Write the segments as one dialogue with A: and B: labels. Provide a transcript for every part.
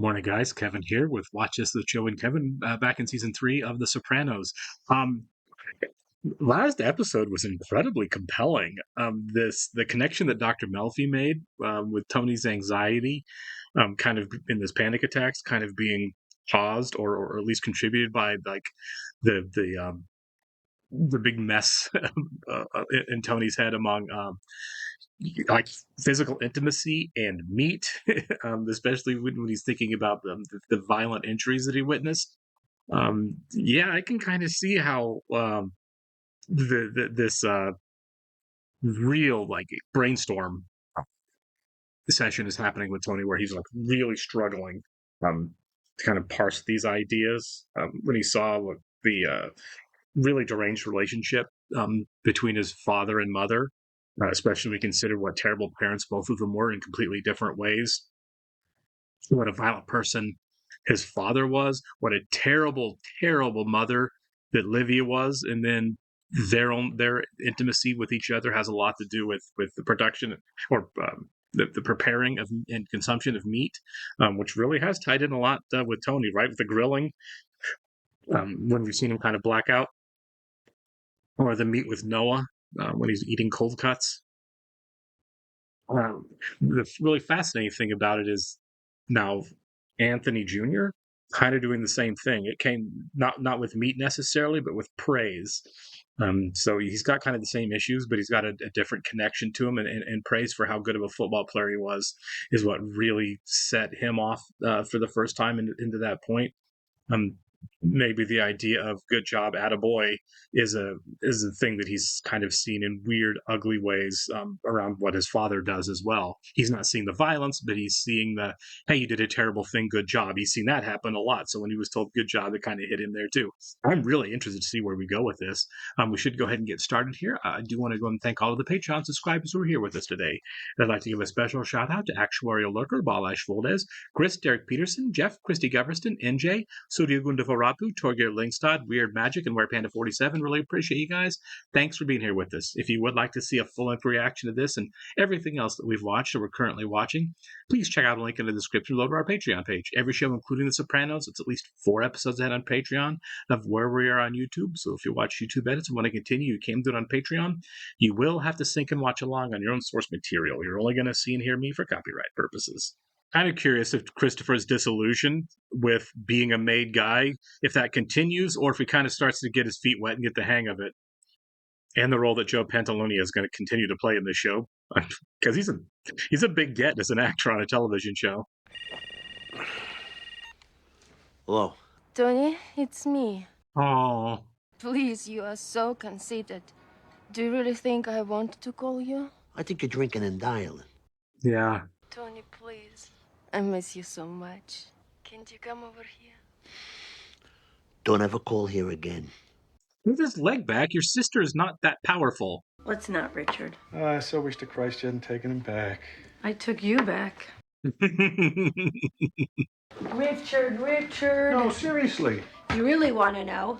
A: Morning, guys. Kevin here with Watch This with Joe and Kevin back in season 3 of The Sopranos. Um, Last episode was incredibly compelling. The connection that Dr. Melfi made with Tony's anxiety, kind of in this panic attacks, kind of being caused or at least contributed by like the the big mess in Tony's head among like physical intimacy and meat, especially when he's thinking about the violent injuries that he witnessed. Yeah, I can kind of see how this real like brainstorm session is happening with Tony, where he's like really struggling um, to kind of parse these ideas. When he saw the really deranged relationship between his father and mother, especially when we consider what terrible parents both of them were in completely different ways. What a violent person his father was, what a terrible, terrible mother that Livia was, and then their intimacy with each other has a lot to do with the production or the preparing of and consumption of meat, which really has tied in a lot with Tony, right? With the grilling, when we've seen him kind of black out, or the meat with Noah when he's eating cold cuts. The really fascinating thing about it is now Anthony Jr. kind of doing the same thing. It came not with meat necessarily, but with praise. So he's got kind of the same issues, but he's got a different connection to him, and praise for how good of a football player he was is what really set him off for the first time into that point. Um, Maybe the idea of "good job, attaboy" is a thing that he's kind of seen in weird, ugly ways around what his father does as well. He's not seeing the violence, but he's seeing the "hey, you did a terrible thing, good job." He's seen that happen a lot. So when he was told "good job," it kind of hit him there too. I'm really interested to see where we go with this. We should go ahead and get started here. I do want to go and thank all of the Patreon subscribers who are here with us today. I'd like to give a special shout out to Actuarial Lurker, Balash Voldez, Chris, Derek Peterson, Jeff, Christy Geverston, NJ, Surya Gundavarapu, Torgeir Lingstad, Weird Magic, and WerePanda47. Really appreciate you guys. Thanks for being here with us. If you would like to see a full-length reaction to this and everything else that we've watched or we're currently watching, please check out a link in the description below to our Patreon page. Every show, including The Sopranos, it's at least 4 episodes ahead on Patreon of where we are on YouTube. So if you watch YouTube edits and want to continue, you came to it on Patreon, you will have to sync and watch along on your own source material. You're only going to see and hear me for copyright purposes. Kind of curious if Christopher's disillusioned with being a made guy, if that continues, or if he kind of starts to get his feet wet and get the hang of it. And the role that Joe Pantalonia is going to continue to play in this show, because he's a big get as an actor on a television show.
B: Hello.
C: Tony, it's me.
A: Oh,
C: Please, you are so conceited. Do you really think I want to call you?
B: I think you're drinking and dialing.
A: yeah.
C: Tony, please. I miss you so much. Can't you come over here?
B: Don't ever call here again.
A: Move his leg back. Your sister is not that powerful.
D: Let's not, Richard.
E: I so wish to Christ you hadn't taken him back.
D: I took you back. Richard.
E: No, seriously.
D: You really want to know?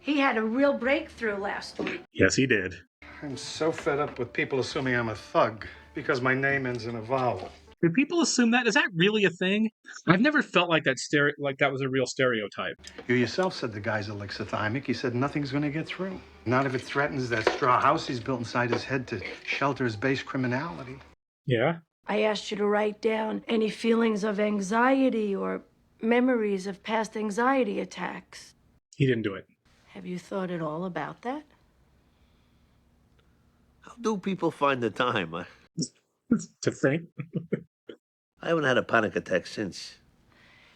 D: He had a real breakthrough last week.
A: Yes, he did.
E: I'm so fed up with people assuming I'm a thug because my name ends in a vowel.
A: Do people assume that? Is that really a thing? I've never felt like that was a real stereotype.
E: You yourself said the guy's alexithymic. You said nothing's going to get through. Not if it threatens that straw house he's built inside his head to shelter his base criminality.
A: Yeah.
D: I asked you to write down any feelings of anxiety or memories of past anxiety attacks.
A: He didn't do it.
D: Have you thought at all about that?
B: How do people find the time?
A: To think.
B: I haven't had a panic attack since.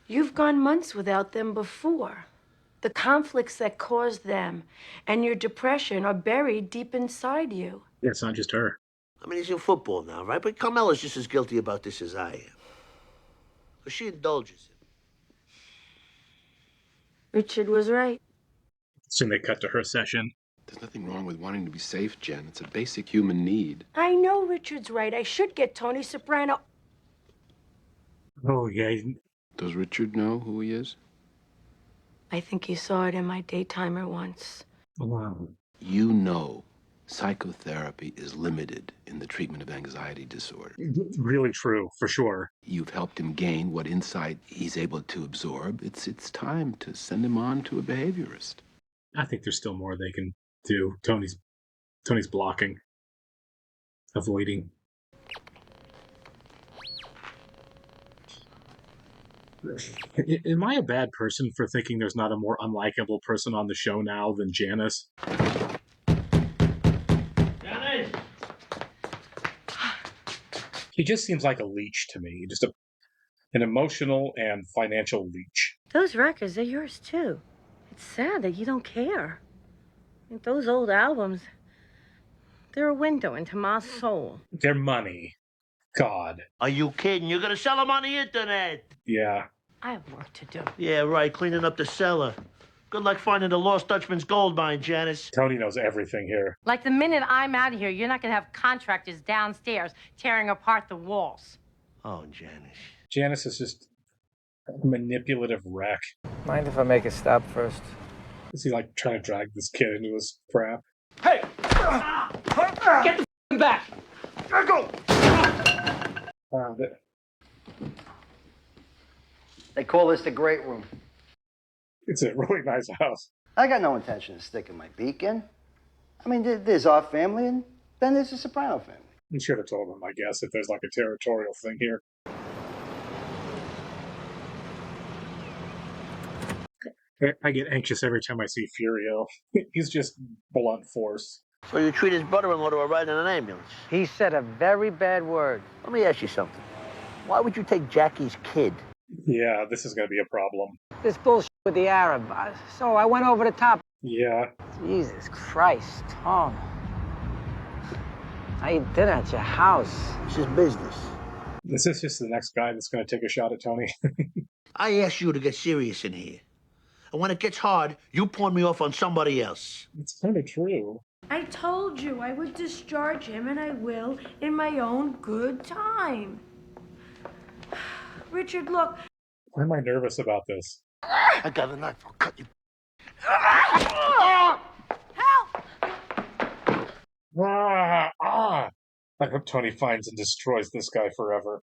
D: You've gone months without them before. The conflicts that caused them and your depression are buried deep inside you.
A: Yeah, it's not just her.
B: I mean, he's in football now, right? But Carmela's just as guilty about this as I am. Because she indulges him.
D: Richard was right.
A: Soon they cut to her session.
F: There's nothing wrong with wanting to be safe, Jen. It's a basic human need.
D: I know Richard's right. I should get Tony Soprano.
A: Oh, yeah.
F: Does Richard know who he is?
D: I think he saw it in my daytimer once.
A: Wow.
F: You know Psychotherapy is limited in the treatment of anxiety disorder.
A: Really true, for sure.
F: You've helped him gain what insight he's able to absorb. It's time to send him on to a behaviorist.
A: I think there's still more they can do. Tony's blocking, avoiding. Am I a bad person for thinking there's not a more unlikable person on the show now than Janice?
B: Janice!
A: He just seems like a leech to me. Just an emotional and financial leech.
D: Those records are yours, too. It's sad that you don't care. Those old albums, they're a window into my soul.
A: Their money. God.
B: Are you kidding? You're gonna sell them on the internet.
A: Yeah.
D: I have work to do.
B: Yeah, right, cleaning up the cellar. Good luck finding the lost Dutchman's gold mine, Janice.
A: Tony knows everything here.
G: Like the minute I'm out of here, you're not gonna have contractors downstairs tearing apart the walls.
B: Oh, Janice.
A: Janice is just a manipulative wreck.
H: Mind if I make a stop first?
A: Is he like trying to drag this kid into his crap?
H: Hey! Get the back! Go!
A: Found it.
I: They call this the great room.
A: It's a really nice house.
I: I got no intention of sticking my beak in. I mean, there's our family, and then there's the Soprano family.
A: You should have told him, I guess, if there's like a territorial thing here. I get anxious every time I see Furio. He's just blunt force.
B: So you treat his brother-in-law to a ride in an ambulance?
H: He said a very bad word.
B: Let me ask you something. Why would you take Jackie's kid?
A: Yeah, this is going to be a problem.
H: This bullshit with the Arab. So I went over the top.
A: Yeah.
H: Jesus Christ, Tom. I eat dinner at your house.
B: This is business.
A: This is just the next guy that's going to take a shot at Tony.
B: I asked you to get serious in here. And when it gets hard, you pawn me off on somebody else.
A: It's kind of true.
D: I told you I would discharge him, and I will in my own good time. Richard, look.
A: Why am I nervous about this?
B: I got a knife. I'll cut you.
D: Help!
A: Ah! I hope Tony finds and destroys this guy forever.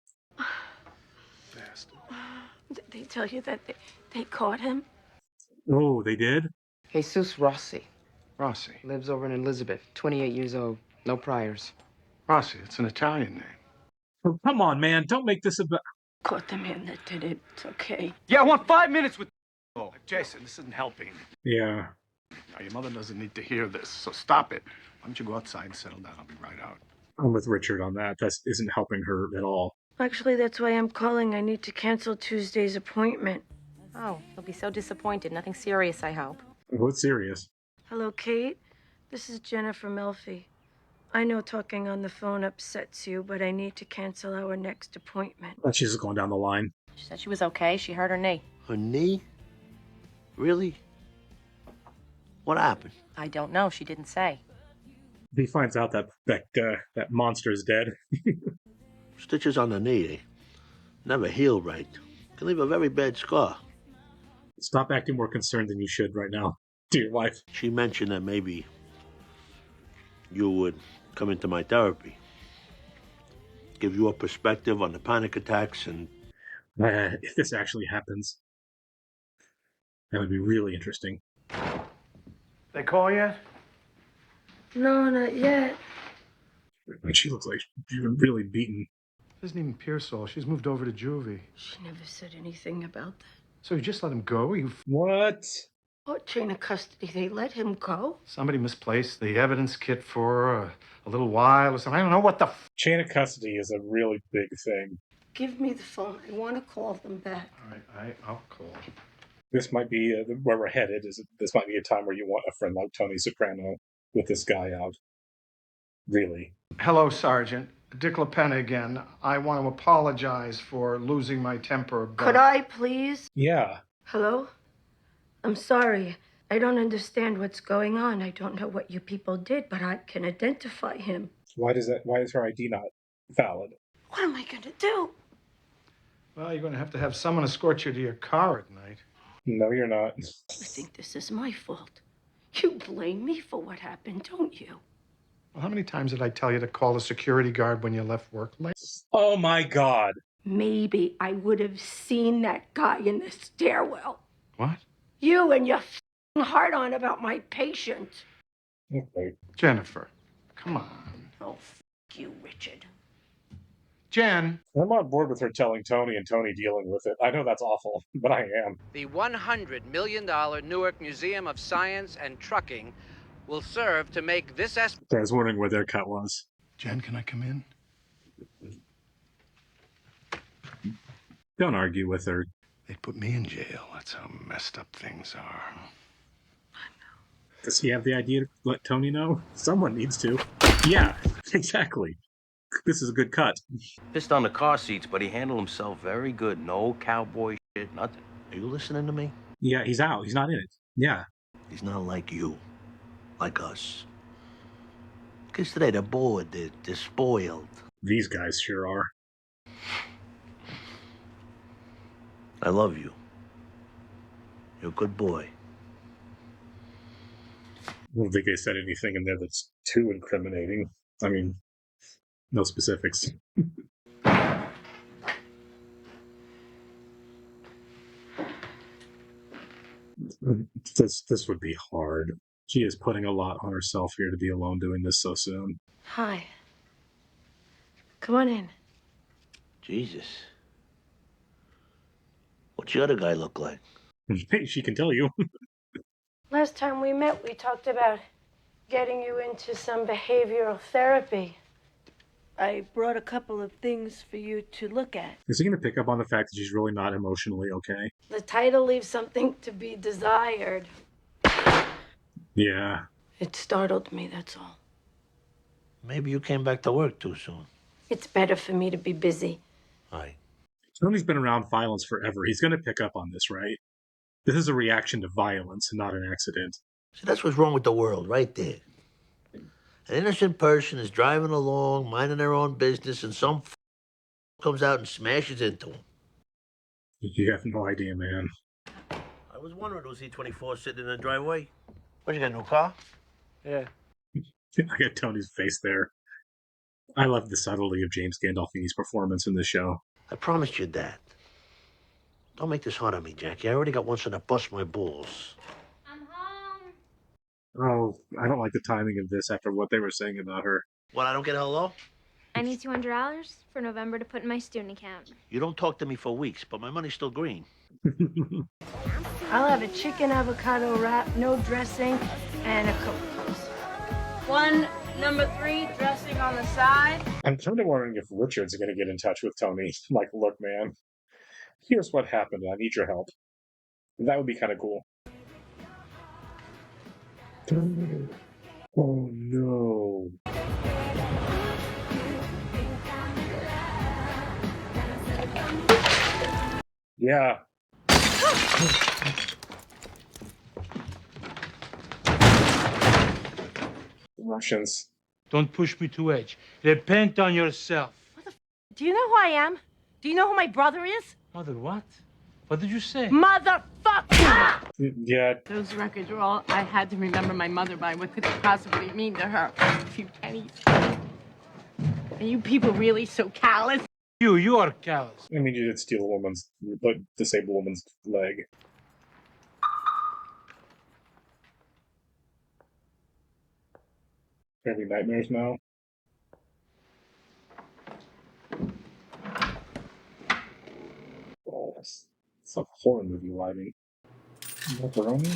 F: Bastard.
D: Did they tell you that they caught him?
A: Oh, they did?
J: Jesus Rossi.
E: Rossi.
J: Lives over in Elizabeth. 28 years old. No priors.
E: Rossi, it's an Italian name.
A: Oh, come on, man. Don't make this about...
D: Caught the man that did it. It's okay.
H: Yeah, I want 5 minutes with...
E: Oh, Jason, this isn't helping.
A: Yeah.
E: Now, your mother doesn't need to hear this, so stop it. Why don't you go outside and settle down? I'll be right out.
A: I'm with Richard on that. That isn't helping her at all.
D: Actually, that's why I'm calling. I need to cancel Tuesday's appointment.
G: Oh, he'll be so disappointed. Nothing serious, I hope.
A: What's serious?
D: Hello, Kate. This is Jennifer Melfi. I know talking on the phone upsets you, but I need to cancel our next appointment.
A: She's just going down the line.
G: She said she was okay. She hurt her knee.
B: Her knee? Really? What happened?
G: I don't know. She didn't say.
A: He finds out that monster is dead.
B: Stitches on the knee, they never heal right. Can leave a very bad scar.
A: Stop acting more concerned than you should right now to your wife.
B: She mentioned that maybe you would come into my therapy. Give you a perspective on the panic attacks and...
A: If this actually happens, that would be really interesting.
E: They call yet?
D: No, not yet.
A: And she looks like she's been really beaten.
E: Isn't even Pearsall. She's moved over to juvie.
D: She never said anything about that.
E: So you just let him go?
A: What?
D: What chain of custody? They let him go?
E: Somebody misplaced the evidence kit for a little while or something. I don't know what the
A: Chain of custody is a really big thing.
D: Give me the phone. I want to call them back.
E: All right, I'll call.
A: This might be where we're headed. This might be a time where you want a friend like Tony Soprano with this guy out. Really.
E: Hello, Sergeant. Dick LaPena again. I want to apologize for losing my temper, but...
D: Could I, please?
A: Yeah.
D: Hello? I'm sorry. I don't understand what's going on. I don't know what you people did, but I can identify him.
A: Why is her ID not valid?
D: What am I going to do?
E: Well, you're going to have someone escort you to your car at night.
A: No, you're not.
D: You think this is my fault? You blame me for what happened, don't you?
E: Well, how many times did I tell you to call the security guard when you left work late?
A: Oh my God.
D: Maybe I would have seen that guy in the stairwell.
E: What?
D: You and your f***ing heart on about my patient.
A: Okay.
E: Jennifer, come on.
D: Oh, f*** you, Richard.
E: Jen.
A: I'm on board with her telling Tony and Tony dealing with it. I know that's awful, but I am.
K: The $100 million Newark Museum of Science and Trucking will serve to make this
A: I was wondering where their cut was.
E: Jen, can I come in?
A: Don't argue with her.
E: They put me in jail. That's how messed up things are.
A: Does he have the idea to let Tony know? Someone needs to. Yeah, exactly. This is a good cut.
L: Pissed on the car seats, but he handled himself very good. No cowboy shit, nothing.
B: Are you listening to me?
A: Yeah, he's out. He's not in it. Yeah.
B: He's not like you. Like us. Kids today, they're bored. They're spoiled.
A: These guys sure are.
B: I love you. You're a good boy.
A: I don't think they said anything in there that's too incriminating. I mean, no specifics. This would be hard. She is putting a lot on herself here to be alone doing this so soon.
D: Hi. Come on in.
B: Jesus. What's the other guy look like?
A: She can tell you.
D: Last time we met, we talked about getting you into some behavioral therapy. I brought a couple of things for you to look at.
A: Is he going to pick up on the fact that she's really not emotionally okay?
D: The title leaves something to be desired.
A: Yeah.
D: It startled me, that's all.
B: Maybe you came back to work too soon.
D: It's better for me to be busy.
B: Aye.
A: Tony's been around violence forever. He's going to pick up on this, right? This is a reaction to violence, not an accident.
B: See, that's what's wrong with the world, right there. An innocent person is driving along, minding their own business, and some comes out and smashes into them.
A: You have no idea, man.
B: I was wondering, was E24 sitting in the driveway? What, you got a new car?
H: Yeah.
A: I got Tony's face there. I love the subtlety of James Gandolfini's performance in this show.
B: I promised you that. Don't make this hard on me, Jackie. I already got one son to bust my balls.
C: I'm home.
A: Oh, I don't like the timing of this after what they were saying about her.
B: What, I don't get a hello?
C: I need $200 for November to put in my student account.
B: You don't talk to me for weeks, but my money's still green.
D: I'll have a chicken avocado wrap, no dressing, and a Coke.
G: One, number 3, dressing on the side.
A: I'm kind of wondering if Richard's going to get in touch with Tony. Like, look, man, here's what happened. I need your help. That would be kind of cool. Oh, no. Yeah. Russians.
M: Don't push me to edge. Repent on yourself.
G: Do you know who I am? Do you know who my brother is?
M: Mother, what? What did you say?
G: Motherfucker!
A: Yeah.
G: Those records were all I had to remember my mother by. What could it possibly mean to her? A few pennies. Are you people really so callous?
M: You are callous.
A: I mean, you did steal a woman's, like, disabled woman's leg. Having nightmares now? Oh, it's like a horror movie lighting. Macaroni?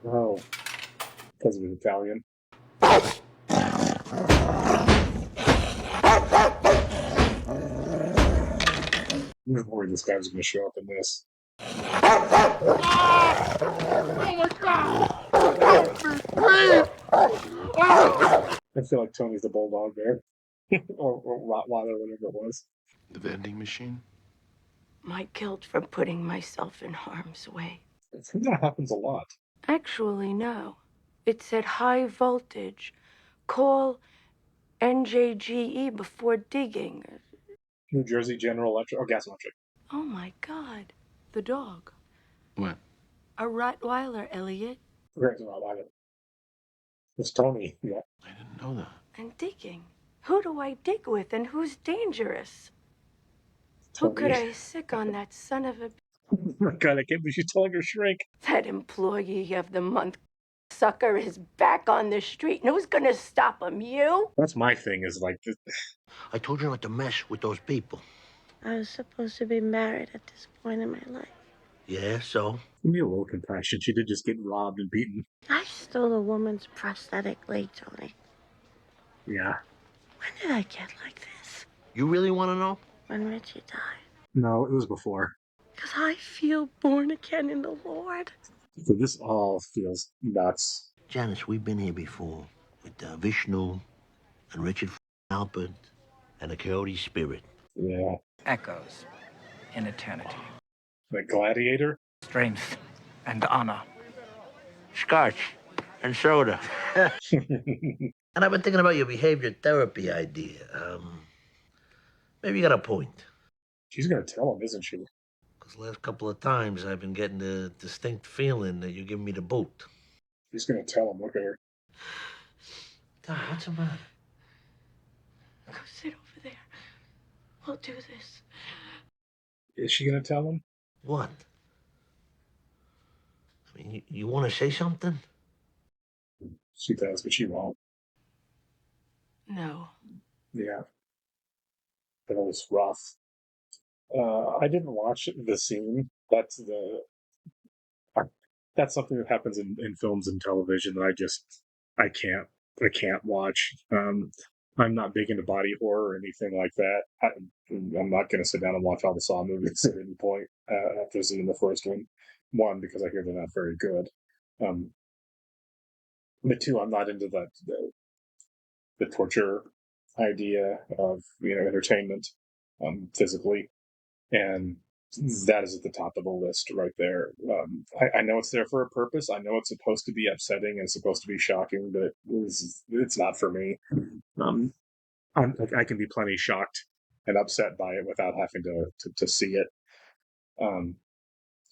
A: Oh, because it was Italian. I'm just worried this guy was going to show up in this.
G: Oh my God!
A: I feel like Tony's the bulldog there. or Rottweiler, whatever it was.
F: The vending machine?
D: My guilt for putting myself in harm's way.
A: I think that happens a lot.
D: Actually, no. It's at high voltage. Call NJGE before digging.
A: New Jersey General Electric, or Gas Electric.
D: Oh my God. The dog.
F: What?
D: A Rottweiler, Elliot.
A: Correct, Rottweiler. It's Tony. Yeah.
F: I didn't know that.
D: And digging. Who do I dig with and who's dangerous? Who
A: Tony.
D: could I sick on that son of a...
A: Oh my God, I can't believe she's telling her shrink.
D: That employee of the month sucker is back on the street. And who's gonna stop him? You?
A: That's my thing, is like,
B: I told you not to mess with those people.
D: I was supposed to be married at this point in my life.
B: Yeah, so?
A: give me a little compassion. She did just get robbed and beaten.
D: I stole a woman's prosthetic leg, Tony.
A: Yeah.
D: When did I get like this?
B: You really want to know?
D: When Richie died.
A: No, it was before.
D: Because I feel born again in the Lord.
A: So this all feels nuts.
B: Janice, we've been here before with Vishnu and Richard Alpert and the Coyote Spirit.
A: Yeah.
N: Echoes in eternity.
A: The gladiator?
N: Strength and honor.
B: Scotch and soda. And I've been thinking about your behavior therapy idea. Maybe you got a point.
A: She's going to tell him, isn't she?
B: Because the last couple of times I've been getting the distinct feeling that you're giving me the boot.
A: She's going to tell him. Look at her.
B: Tom, what's the matter?
D: Go sit over there. We'll do this.
A: Is she going to tell him?
B: What? I mean, you want to say something?
A: She does, but she won't.
D: No.
A: Yeah. That was rough. I didn't watch the scene. That's something that happens in films and television that I can't watch. I'm not big into body horror or anything like that. I'm not going to sit down and watch all the Saw movies at any point after seeing the first one. One, because I hear they're not very good. But two, I'm not into the torture idea of entertainment physically, and that is at the top of the list right there. I know it's there for a purpose. I know it's supposed to be upsetting and supposed to be shocking, but it's not for me. I can be plenty shocked and upset by it without having to see it.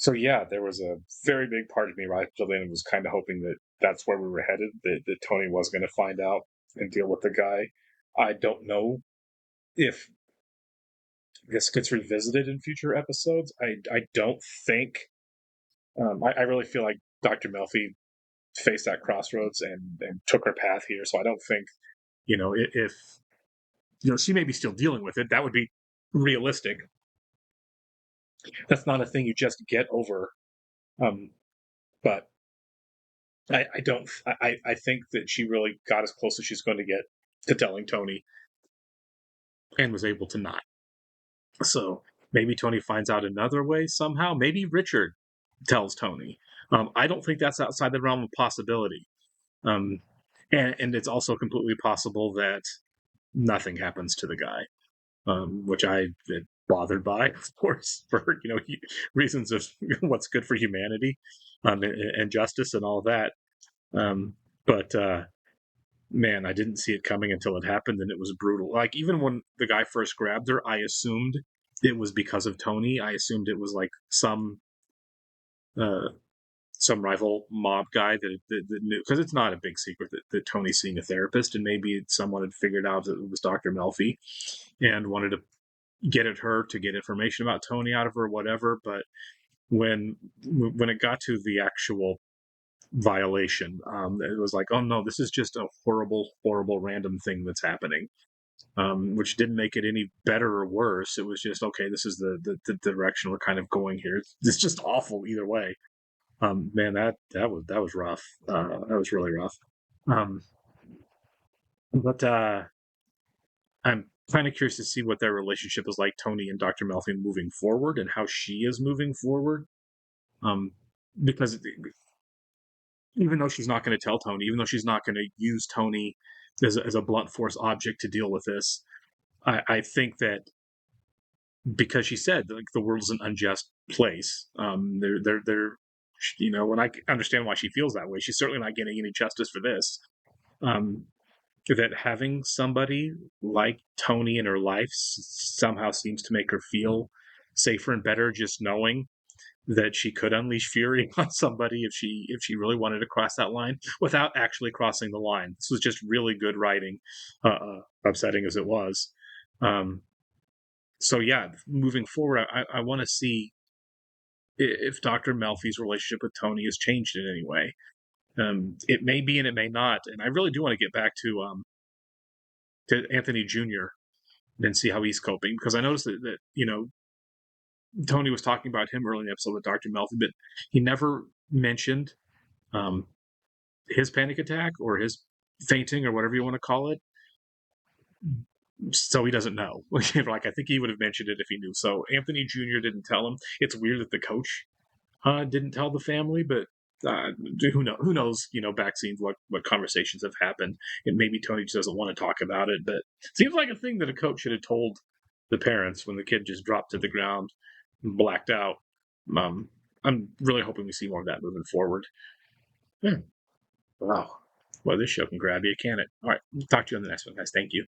A: So yeah, there was a very big part of me right till then was kind of hoping that that's where we were headed, that Tony was going to find out and deal with the guy. I don't know if this gets revisited in future episodes. I don't think. I really feel like Dr. Melfi faced that crossroads and took her path here. So I don't think, if she may be still dealing with it. That would be realistic. That's not a thing you just get over. But I don't. I think that she really got as close as she's going to get to telling Tony, and was able to not. So maybe Tony finds out another way somehow. Maybe Richard tells Tony. I don't think that's outside the realm of possibility. And it's also completely possible that nothing happens to the guy, which I've been bothered by, of course, for reasons of what's good for humanity and justice and all that. But man, I didn't see it coming until it happened, and it was brutal. Like, even when the guy first grabbed her, I assumed it was because of Tony. I assumed it was like some rival mob guy that knew, because it's not a big secret that Tony's seeing a therapist, and maybe someone had figured out that it was Dr. Melfi and wanted to get at her to get information about Tony out of her, whatever. But when it got to the actual violation, it was like, oh no, this is just a horrible random thing that's happening, which didn't make it any better or worse. It was just, okay, this is the direction we're kind of going here. It's just awful either way. Man, that was rough. That was really rough. But I'm kind of curious to see what their relationship is like, Tony and Dr. Melfi, moving forward, and how she is moving forward. Because even though she's not going to tell Tony, even though she's not going to use Tony as a blunt force object to deal with this, I think that because she said, like, the world is an unjust place. They're when I understand why she feels that way, she's certainly not getting any justice for this. That having somebody like Tony in her life somehow seems to make her feel safer and better, just knowing that she could unleash fury on somebody if she really wanted to cross that line without actually crossing the line. This was just really good writing, upsetting as it was. So yeah, moving forward, I want to see if Dr. Melfi's relationship with Tony has changed in any way. It may be and it may not, and I really do want to get back to Anthony Jr. and see how he's coping, because I noticed that Tony was talking about him early in the episode with Dr. Melfi, but he never mentioned his panic attack or his fainting or whatever you want to call it. So he doesn't know. Like, I think he would have mentioned it if he knew. So Anthony Jr. didn't tell him. It's weird that the coach didn't tell the family, but who knows? Who knows? Back scenes, what conversations have happened, and maybe Tony just doesn't want to talk about it. But it seems like a thing that a coach should have told the parents when the kid just dropped to the ground and blacked out. I'm really hoping we see more of that moving forward. Wow. Well, this show can grab you, can it? All right. Talk to you on the next one, guys. Thank you.